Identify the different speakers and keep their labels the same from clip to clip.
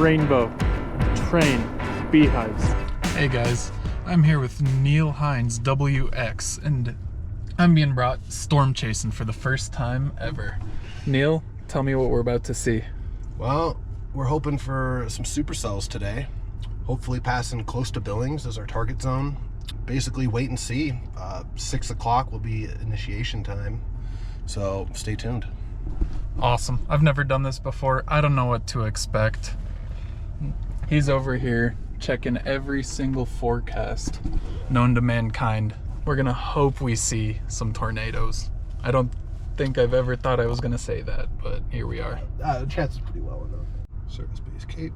Speaker 1: rainbow, train, beehives.
Speaker 2: Hey guys, I'm here with Neil Hines, WX, and I'm being brought storm chasing for the first time ever. Neil, tell me what we're about to see.
Speaker 3: Well, we're hoping for some supercells today. Hopefully passing close to Billings as our target zone. Basically wait and see. 6 o'clock will be initiation time, so stay tuned.
Speaker 2: Awesome. I've never done this before. I don't know what to expect. He's over here checking every single forecast known to mankind. We're gonna hope we see some tornadoes. I don't think I've ever thought I was gonna say that, but here we are.
Speaker 3: The chance is pretty low enough. Surface base Cape.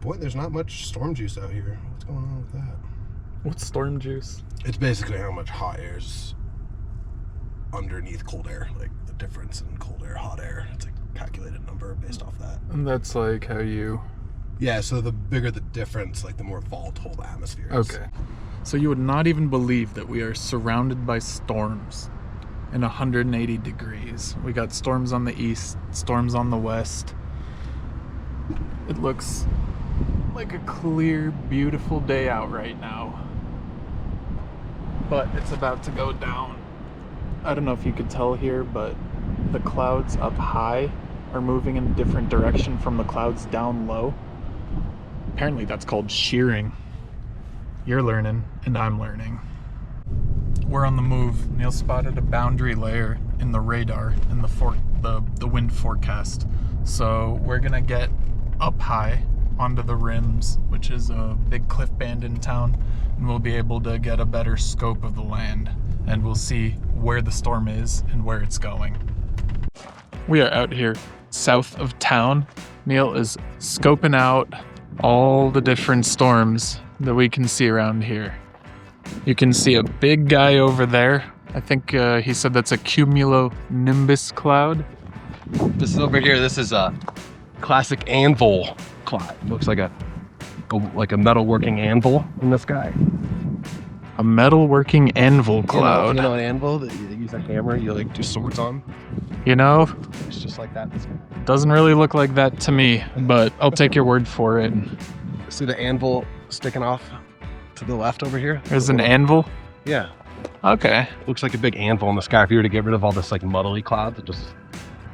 Speaker 3: Boy, there's not much storm juice out here. What's going on with that?
Speaker 2: What's storm juice?
Speaker 3: It's basically how much hot air is underneath cold air, like the difference in cold air, hot air. It's a calculated number based off that.
Speaker 2: And that's like how you...
Speaker 3: Yeah, so the bigger the difference, like the more volatile the atmosphere is.
Speaker 2: Okay. So you would not even believe that we are surrounded by storms in 180 degrees. We got storms on the east, storms on the west. It looks like a clear, beautiful day out right now. But it's about to go down. I don't know if you could tell here, but the clouds up high are moving in a different direction from the clouds down low. Apparently that's called shearing. You're learning, and I'm learning. We're on the move. Neil spotted a boundary layer in the radar in the wind forecast. So we're gonna get up high onto the rims, which is a big cliff band in town, and we'll be able to get a better scope of the land, and we'll see where the storm is and where it's going. We are out here south of town. Neil is scoping out all the different storms that we can see around here. You can see a big guy over there. I think he said that's a cumulonimbus cloud.
Speaker 4: This is over here. This is a classic anvil cloud. Looks like a metalworking anvil in the sky.
Speaker 2: A metalworking anvil cloud.
Speaker 4: You know an anvil that you use a hammer, you like do swords on?
Speaker 2: You know,
Speaker 4: It's just like that.
Speaker 2: doesn't really look like that to me, but I'll take your word for it.
Speaker 4: See the anvil sticking off to the left over here?
Speaker 2: There's an anvil?
Speaker 4: Yeah.
Speaker 2: Okay.
Speaker 4: Looks like a big anvil in the sky. If you were to get rid of all this like muddly clouds, just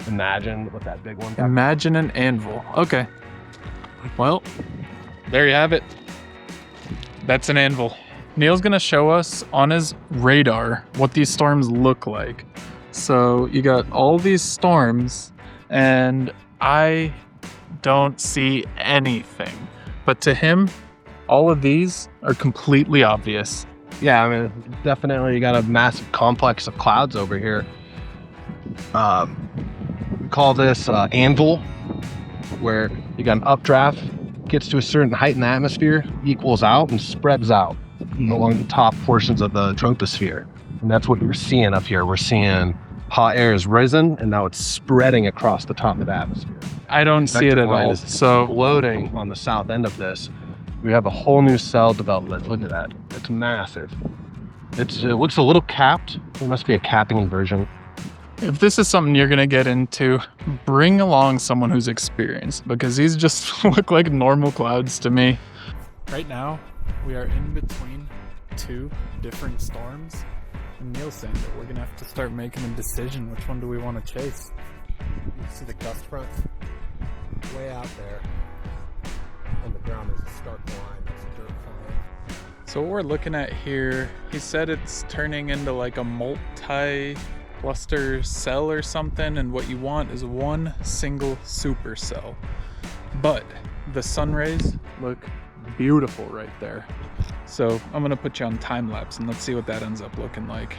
Speaker 4: imagine what that big one got.
Speaker 2: Imagine an anvil. Okay. Well, there you have it. That's an anvil. Neil's gonna show us on his radar what these storms look like. So you got all these storms and I don't see anything. But to him, all of these are completely obvious.
Speaker 4: Yeah, I mean, definitely you got a massive complex of clouds over here. We call this anvil, where you got an updraft, gets to a certain height in the atmosphere, equals out and spreads out along the top portions of the troposphere. And that's what we're seeing up here. We're seeing hot air has risen and now it's spreading across the top of the atmosphere.
Speaker 2: I don't see it at all. So
Speaker 4: Floating on the south end of this, we have a whole new cell development. Look at that. It's massive. It looks a little capped. There must be a capping version.
Speaker 2: if this is something you're gonna get into, bring along someone who's experienced, because these just look like normal clouds to me. Right now, we are in between two different storms, and Neil's saying that we're gonna have to start making a decision. Which one do we want to chase?
Speaker 3: You see the gust front way out there, and the ground is a stark line. It's a dirt flying.
Speaker 2: So what we're looking at here, he said it's turning into like a multi-cluster cell or something, and what you want is one single supercell. But the sun rays look beautiful right there. So I'm gonna put you on time lapse and let's see what that ends up looking like.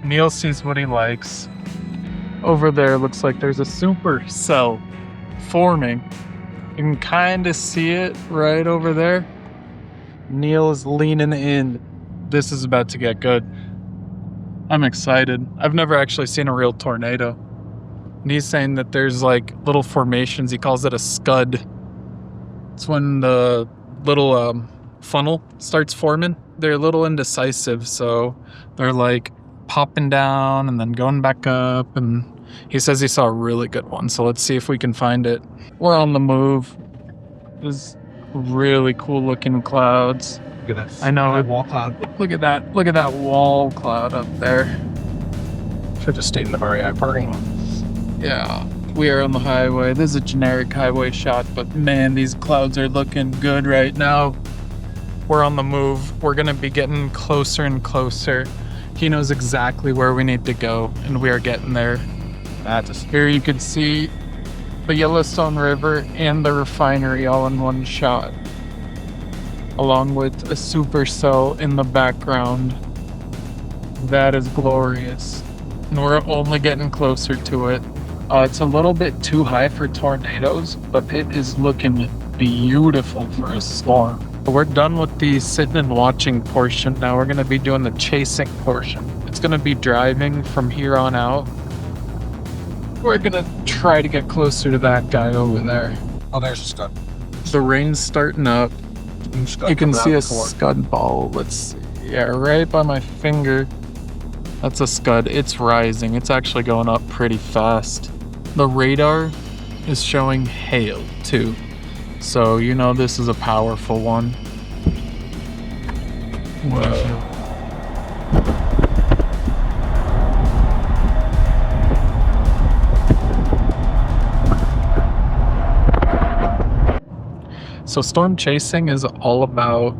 Speaker 2: Neil sees what he likes. Over there looks like there's a supercell forming. You can kind of see it right over there. Neil is leaning in. This is about to get good. I'm excited. I've never actually seen a real tornado. And he's saying that there's like little formations. He calls it a scud. It's when the little funnel starts forming. they're a little indecisive, so they're like popping down and then going back up, and he says he saw a really good one, so let's see if we can find it. We're on the move. There's really cool looking clouds.
Speaker 4: Look at that.
Speaker 2: I know.
Speaker 4: That wall cloud.
Speaker 2: Look at that. Look at that wall cloud up there.
Speaker 4: Should have stayed in the REI parking lot.
Speaker 2: Yeah, we are on the highway. This is a generic highway shot, but man, these clouds are looking good right now. We're on the move. We're gonna be getting closer and closer. He knows exactly where we need to go, and we are getting there. Here you can see the Yellowstone River and the refinery all in one shot, along with a supercell in the background. That is glorious. And we're only getting closer to it. It's a little bit too high for tornadoes, but it is looking beautiful for a storm. We're done with the sitting and watching portion. Now we're going to be doing the chasing portion. It's going to be driving from here on out. We're going to try to get closer to that guy over there.
Speaker 4: Oh, there's a scud.
Speaker 2: The rain's starting up. You can see a scud ball. Let's see. Yeah, right by my finger. That's a scud. It's rising. It's actually going up pretty fast. The radar is showing hail too. So you know this is a powerful one. Whoa. So storm chasing is all about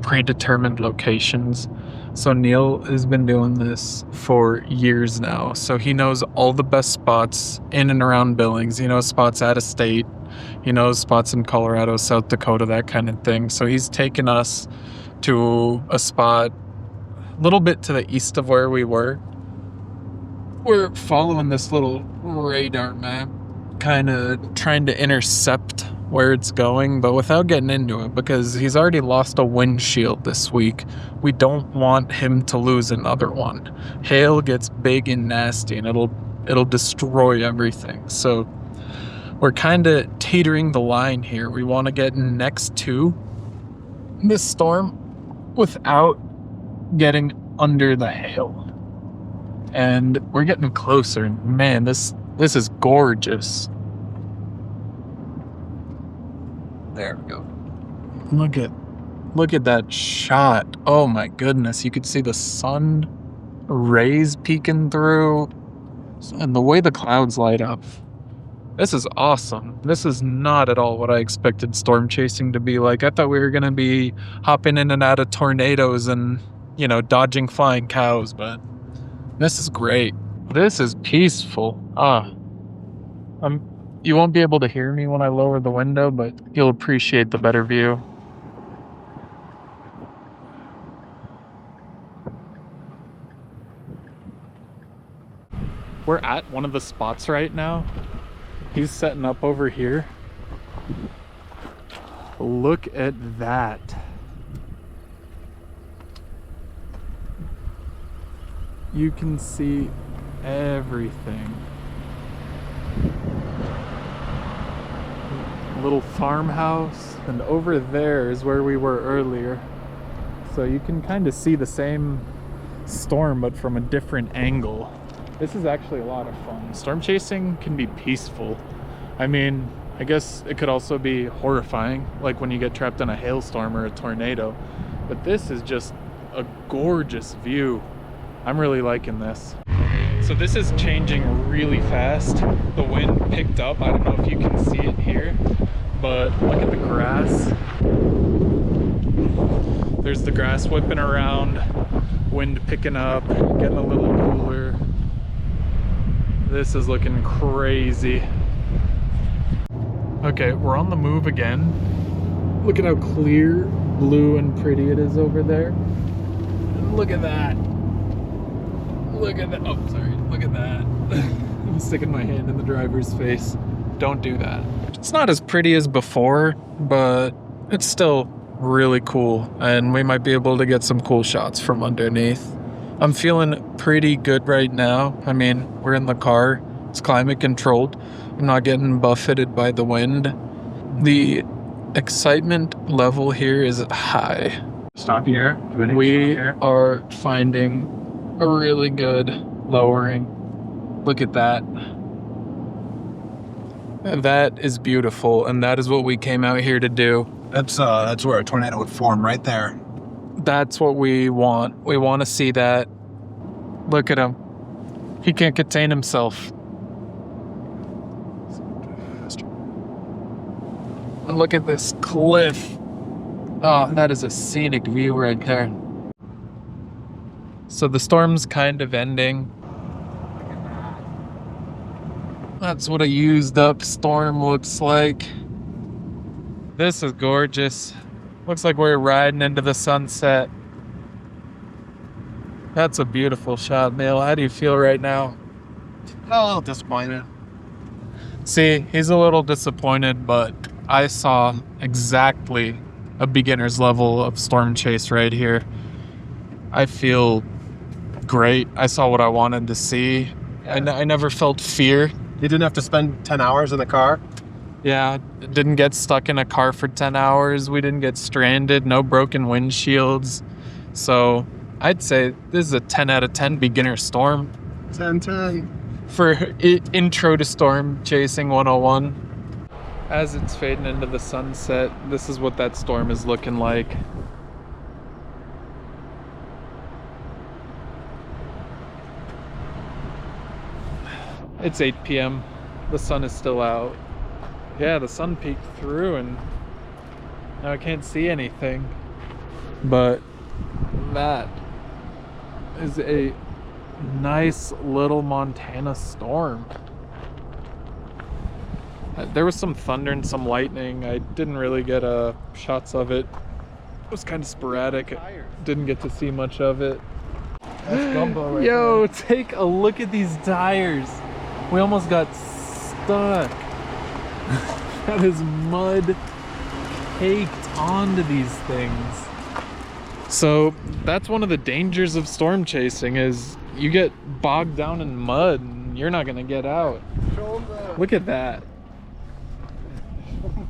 Speaker 2: predetermined locations. So Neil has been doing this for years now. So he knows all the best spots in and around Billings. He knows spots out of state. He knows spots in Colorado, South Dakota, that kind of thing. So he's taken us to a spot a little bit to the east of where we were. We're following this little radar map, kind of trying to intercept where it's going, but without getting into it, because he's already lost a windshield this week. We don't want him to lose another one. Hail gets big and nasty, and it'll destroy everything. So we're kind of teetering the line here. We want to get next to this storm without getting under the hail. And we're getting closer, and man, this is gorgeous. There we go. Look at that shot. Oh my goodness. You could see the sun rays peeking through and the way the clouds light up. This is awesome. This is not at all what I expected storm chasing to be like. I thought we were going to be hopping in and out of tornadoes and, dodging flying cows, but this is great. This is peaceful. You won't be able to hear me when I lower the window, but you'll appreciate the better view. We're at one of the spots right now. He's setting up over here. Look at that. You can see everything. Little farmhouse, and over there is where we were earlier. So you can kind of see the same storm but from a different angle. This is actually a lot of fun. Storm chasing can be peaceful. I mean, I guess it could also be horrifying, like when you get trapped in a hailstorm or a tornado, but this is just a gorgeous view. I'm really liking this. So this is changing really fast. The wind picked up. I don't know if you can see it here, but look at the grass. There's the grass whipping around, wind picking up, getting a little cooler. This is looking crazy. Okay, we're on the move again. Look at how clear, blue, and pretty it is over there. And look at that. Look at that. Oh, sorry. Look at that. I'm sticking my hand in the driver's face. Don't do that. It's not as pretty as before, but it's still really cool. And we might be able to get some cool shots from underneath. I'm feeling pretty good right now. I mean, we're in the car. It's climate controlled. I'm not getting buffeted by the wind. The excitement level here is high.
Speaker 4: Stop here.
Speaker 2: We are finding a really good lowering. Look at that. That is beautiful, and that is what we came out here to do.
Speaker 4: That's where a tornado would form right there.
Speaker 2: That's what we want. We want to see that. Look at him. He can't contain himself. And look at this cliff. Oh, that is a scenic view right there. So the storm's kind of ending. That's what a used up storm looks like. This is gorgeous. Looks like we're riding into the sunset. That's a beautiful shot, Neil. How do you feel right now?
Speaker 4: A little disappointed.
Speaker 2: See, he's a little disappointed, but I saw exactly a beginner's level of storm chase right here. I feel great. I saw what I wanted to see. I never felt fear.
Speaker 4: You didn't have to spend 10 hours in the car?
Speaker 2: Yeah, didn't get stuck in a car for 10 hours. We didn't get stranded. No broken windshields. So I'd say this is a 10 out of 10 beginner storm.
Speaker 4: 10-10.
Speaker 2: For intro to storm chasing 101. As it's fading into the sunset, this is what that storm is looking like. It's 8 p.m. The sun is still out. Yeah, the sun peeked through and now I can't see anything. But that is a nice little Montana storm. There was some thunder and some lightning. I didn't really get shots of it. It was kind of sporadic. Didn't get to see much of it.
Speaker 4: That's gumbo right
Speaker 2: Yo,
Speaker 4: there.
Speaker 2: take a look at these tires. We almost got stuck. That is mud caked onto these things. So that's one of the dangers of storm chasing is you get bogged down in mud and you're not gonna get out. Look at that.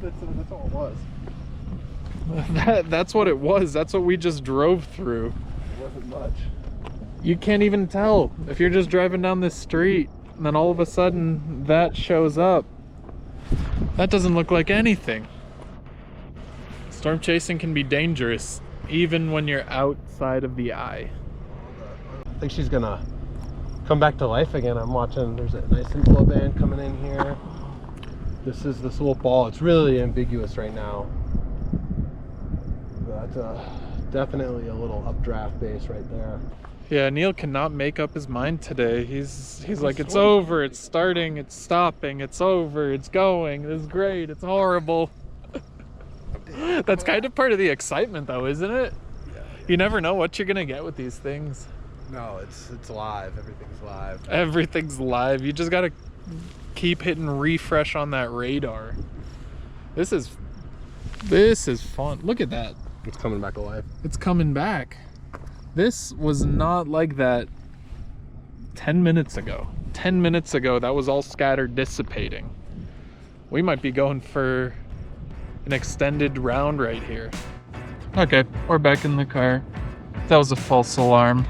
Speaker 4: That's all it was.
Speaker 2: That's what it was. That's what we just drove through.
Speaker 4: It wasn't much.
Speaker 2: You can't even tell if you're just driving down this street and then all of a sudden that shows up. That doesn't look like anything. Storm chasing can be dangerous even when you're outside of the eye.
Speaker 4: I think she's gonna come back to life again. I'm watching, there's a nice inflow band coming in here. This is this little ball. It's really ambiguous right now. But definitely a little updraft base right there.
Speaker 2: Yeah, Neil cannot make up his mind today. He's like, it's over, it's starting, it's stopping, it's over, it's going, it's great, it's horrible. That's kind of part of the excitement though, isn't it?
Speaker 4: Yeah.
Speaker 2: You never know what you're gonna get with these things.
Speaker 4: No, it's live. Everything's live.
Speaker 2: Everything's live. You just gotta keep hitting refresh on that radar. This is fun. Look at that.
Speaker 4: It's coming back to life.
Speaker 2: It's coming back. This was not like that 10 minutes ago. 10 minutes ago, that was all scattered dissipating. We might be going for an extended round right here. Okay, we're back in the car. That was a false alarm.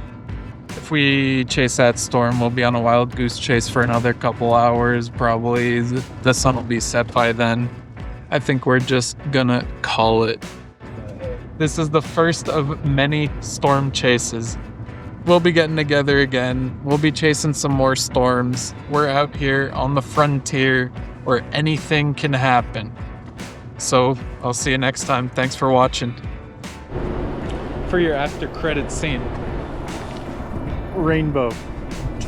Speaker 2: If we chase that storm, we'll be on a wild goose chase for another couple hours, probably. The sun will be set by then. I think we're just gonna call it. This is the first of many storm chases. We'll be getting together again. We'll be chasing some more storms. We're out here on the frontier where anything can happen. So I'll see you next time. Thanks for watching. For your after credit scene. Rainbow,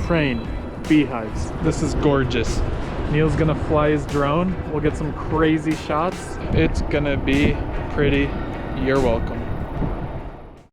Speaker 2: train, beehives. This is gorgeous. Neil's gonna fly his drone. We'll get some crazy shots. It's gonna be pretty. You're welcome.